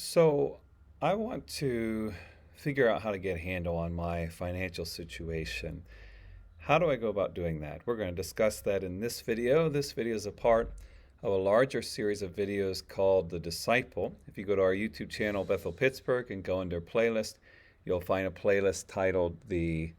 So, I want to figure out how to get a handle on my financial situation. How do I go about doing that? We're going to discuss that in this video. This video is a part of a larger series of videos called The Disciple. If you go to our YouTube channel, Bethel Pittsburgh, and go into playlist, you'll find a playlist titled The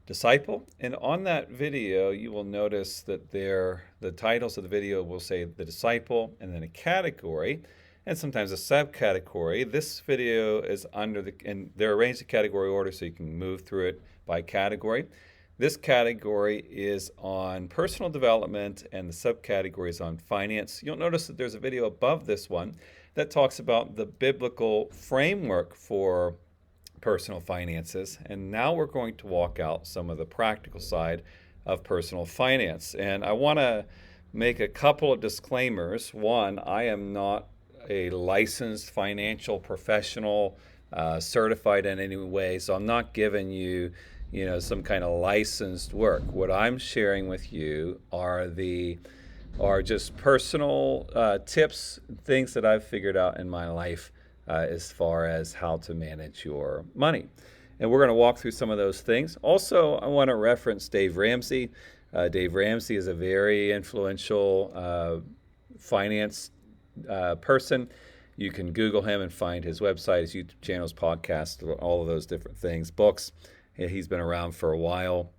Disciple. And on that video, you will notice that the titles of the video will say The Disciple and then a category and sometimes a subcategory. This video is and they're arranged in category order so you can move through it by category. This category is on personal development and the subcategory is on finance. You'll notice that there's a video above this one that talks about the biblical framework for personal finances. And now we're going to walk out some of the practical side of personal finance. And I want to make a couple of disclaimers. One, I am not a licensed financial professional, certified in any way, so I'm not giving you, some kind of licensed work. What I'm sharing with you are just personal tips, things that I've figured out in my life as far as how to manage your money. And we're going to walk through some of those things. Also, I want to reference Dave Ramsey. Dave Ramsey is a very influential finance person. You can Google him and find his website, his YouTube channels, podcast, all of those different things, books. He's been around for a while,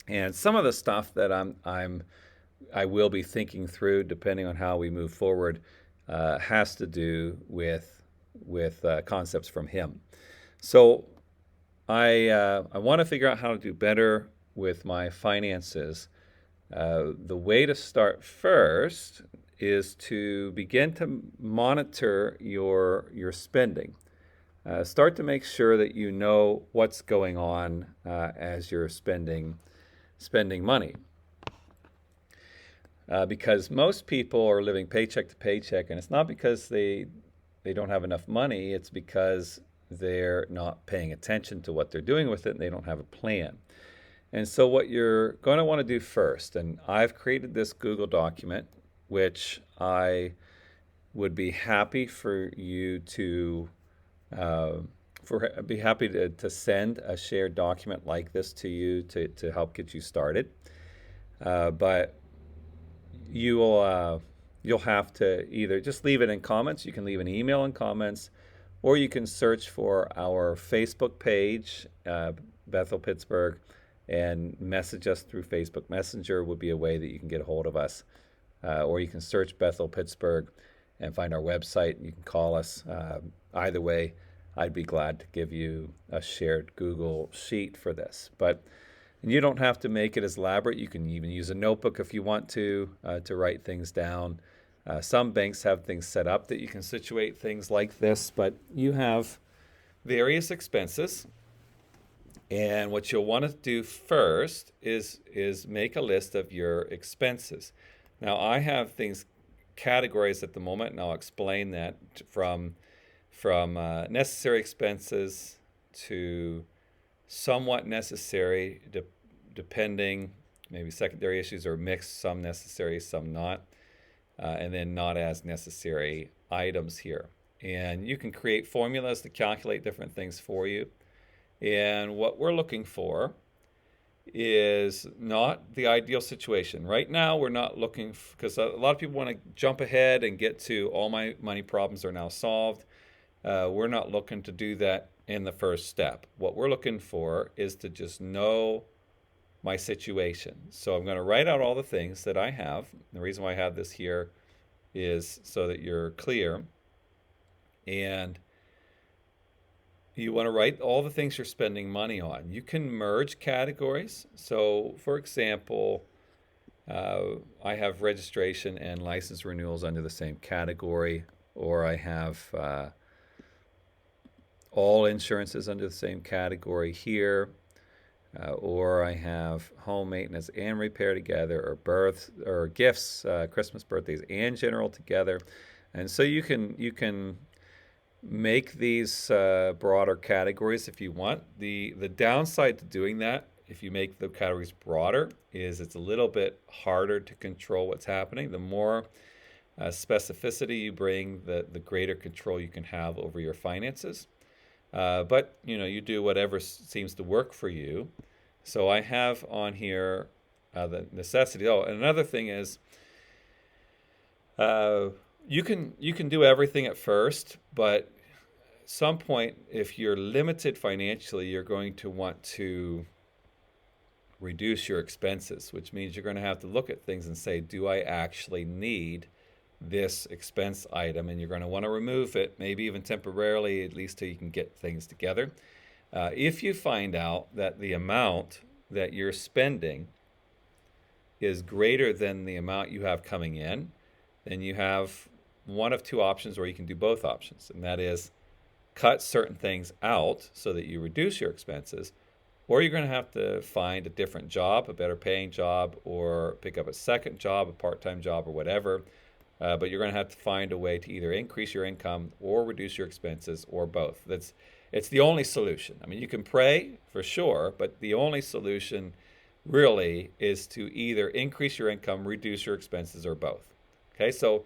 and some of the stuff that I will be thinking through, depending on how we move forward, has to do with concepts from him. So I want to figure out how to do better with my finances. The way to start first is to begin to monitor your spending. Start to make sure that you know what's going on as you're spending money. Because most people are living paycheck to paycheck, and it's not because they don't have enough money, it's because they're not paying attention to what they're doing with it and they don't have a plan. And so what you're going to want to do first, and I've created this Google document, which I would be happy for you to be happy to send a shared document like this to you to help get you started. But you'll have to either just leave it in comments. You can leave an email in comments, or you can search for our Facebook page, Bethel Pittsburgh, and message us through Facebook Messenger would be a way that you can get a hold of us. Or you can search Bethel Pittsburgh and find our website. You can call us. Either way, I'd be glad to give you a shared Google sheet for this. But you don't have to make it as elaborate. You can even use a notebook if you want to write things down. Some banks have things set up that you can situate things like this, but you have various expenses. And what you'll want to do first is make a list of your expenses. Now, I have things categorized at the moment, and I'll explain that from necessary expenses to somewhat necessary, depending, maybe secondary issues are mixed, some necessary, some not, and then not as necessary items here. And you can create formulas to calculate different things for you. And what we're looking for is not the ideal situation. Right now, we're not looking, because a lot of people want to jump ahead and get to all my money problems are now solved. We're not looking to do that in the first step. What we're looking for is to just know my situation. So I'm going to write out all the things that I have. The reason why I have this here is so that you're clear. And you want to write all the things you're spending money on. You can merge categories. So, for example, I have registration and license renewals under the same category, or I have all insurances under the same category here, or I have home maintenance and repair together, or births or gifts, Christmas, birthdays, and general together. And so you can make these broader categories if you want. The downside to doing that, if you make the categories broader, is it's a little bit harder to control what's happening. The more specificity you bring, the greater control you can have over your finances. But you do whatever seems to work for you. So I have on here the necessity. Oh, and another thing is, you can do everything at first, but at some point, if you're limited financially, you're going to want to reduce your expenses, which means you're going to have to look at things and say, do I actually need this expense item? And you're going to want to remove it, maybe even temporarily, at least till you can get things together. If you find out that the amount that you're spending is greater than the amount you have coming in, then you have one of two options, or you can do both options. And that is cut certain things out so that you reduce your expenses, or you're going to have to find a different job, a better paying job, or pick up a second job, a part-time job, or whatever. But you're going to have to find a way to either increase your income or reduce your expenses, or both. It's the only solution. I mean, you can pray for sure, but the only solution really is to either increase your income, reduce your expenses, or both. Okay, so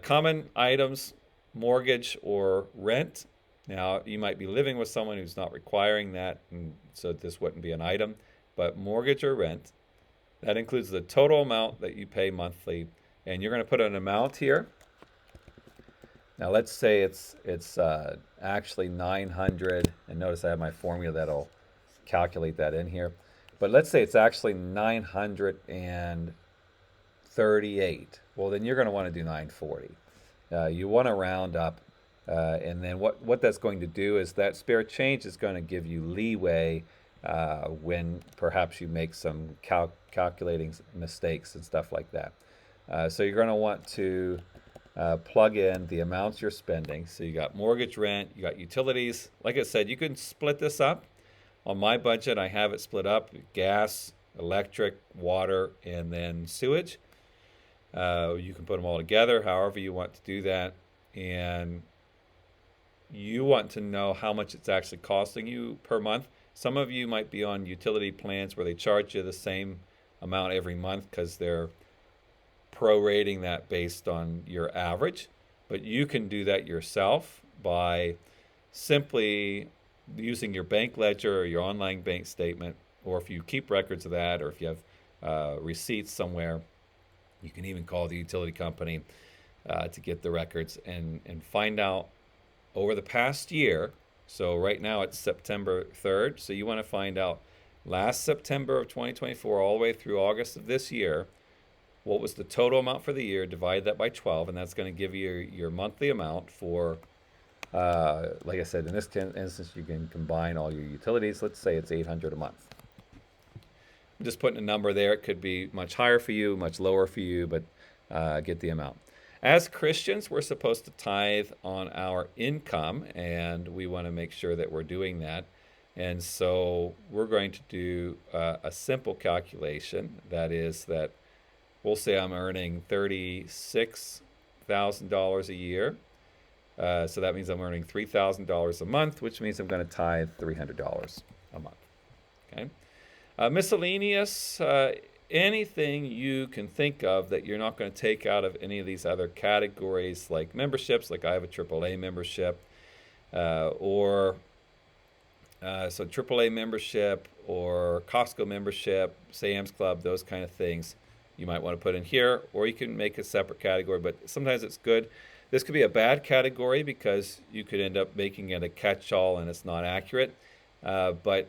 common items, mortgage or rent. Now, you might be living with someone who's not requiring that, and so this wouldn't be an item, but mortgage or rent, that includes the total amount that you pay monthly, and you're going to put an amount here. Now, let's say it's actually 900, and notice I have my formula that'll calculate that in here, but let's say it's actually 938. Well, then you're going to want to do 940. You want to round up, and then what that's going to do is that spare change is going to give you leeway when perhaps you make some calculating mistakes and stuff like that. So you're going to want to plug in the amounts you're spending. So you got mortgage, rent, you got utilities. Like I said, you can split this up. On my budget, I have it split up: gas, electric, water, and then sewage. You can put them all together however you want to do that, and you want to know how much it's actually costing you per month. Some of you might be on utility plans where they charge you the same amount every month because they're prorating that based on your average, but you can do that yourself by simply using your bank ledger or your online bank statement, or if you keep records of that, or if you have receipts somewhere. You can even call the utility company to get the records and find out over the past year. So right now it's September 3rd. So you want to find out last September of 2024 all the way through August of this year, what was the total amount for the year, divide that by 12, and that's going to give you your monthly amount for, like I said, in this instance, you can combine all your utilities. Let's say it's $800 a month. I'm just putting a number there. It could be much higher for you, much lower for you, but get the amount. As Christians, we're supposed to tithe on our income, and we want to make sure that we're doing that. And so we're going to do a simple calculation. That is that we'll say I'm earning $36,000 a year. So that means I'm earning $3,000 a month, which means I'm going to tithe $300 a month. Okay. Miscellaneous, anything you can think of that you're not going to take out of any of these other categories, like memberships, like I have a AAA membership, so AAA membership or Costco membership, Sam's Club, those kind of things you might want to put in here, or you can make a separate category, but sometimes it's good. This could be a bad category because you could end up making it a catch-all and it's not accurate, but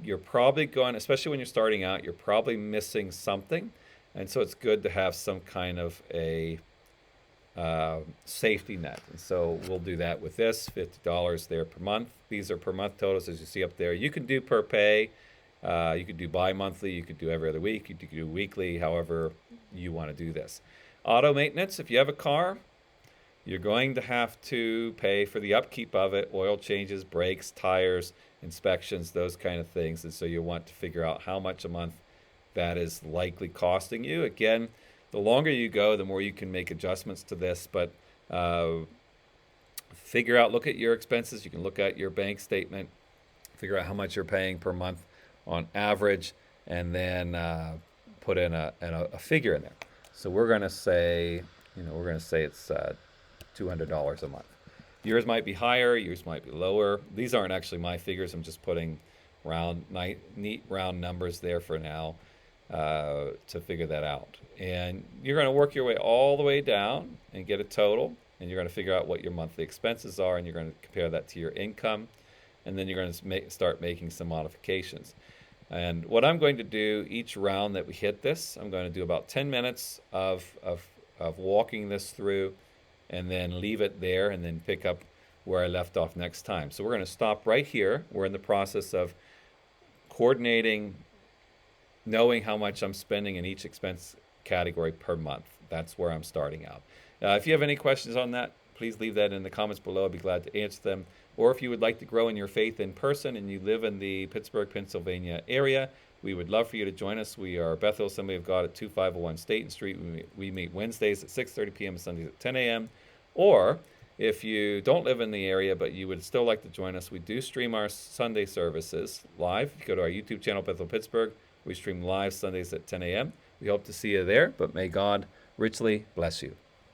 you're probably going, especially when you're starting out, you're probably missing something. And so it's good to have some kind of a safety net. And so we'll do that with this, $50 there per month. These are per month totals, as you see up there. You can do per pay. You could do bi-monthly. You could do every other week. You could do weekly, however you want to do this. Auto maintenance, if you have a car, you're going to have to pay for the upkeep of it, oil changes, brakes, tires, inspections, those kind of things. And so you want to figure out how much a month that is likely costing you. Again, the longer you go, the more you can make adjustments to this, but figure out, look at your expenses. You can look at your bank statement, figure out how much you're paying per month on average, and then put in a figure in there. So we're going to say we're going to say it's $200 a month. Yours might be higher, yours might be lower. These aren't actually my figures. I'm just putting neat round numbers there for now to figure that out. And you're going to work your way all the way down and get a total, and you're going to figure out what your monthly expenses are, and you're going to compare that to your income, and then you're going to start making some modifications. And what I'm going to do each round that we hit this, I'm going to do about 10 minutes of walking this through, and then leave it there, and then pick up where I left off next time. So we're going to stop right here. We're in the process of coordinating, knowing how much I'm spending in each expense category per month. That's where I'm starting out. If you have any questions on that, please leave that in the comments below. I'd be glad to answer them. Or if you would like to grow in your faith in person and you live in the Pittsburgh, Pennsylvania area, we would love for you to join us. We are Bethel Assembly of God at 2501 Staten Street. We meet Wednesdays at 6:30 p.m. and Sundays at 10 a.m. Or if you don't live in the area but you would still like to join us, we do stream our Sunday services live. If you go to our YouTube channel, Bethel Pittsburgh, we stream live Sundays at 10 a.m. We hope to see you there, but may God richly bless you.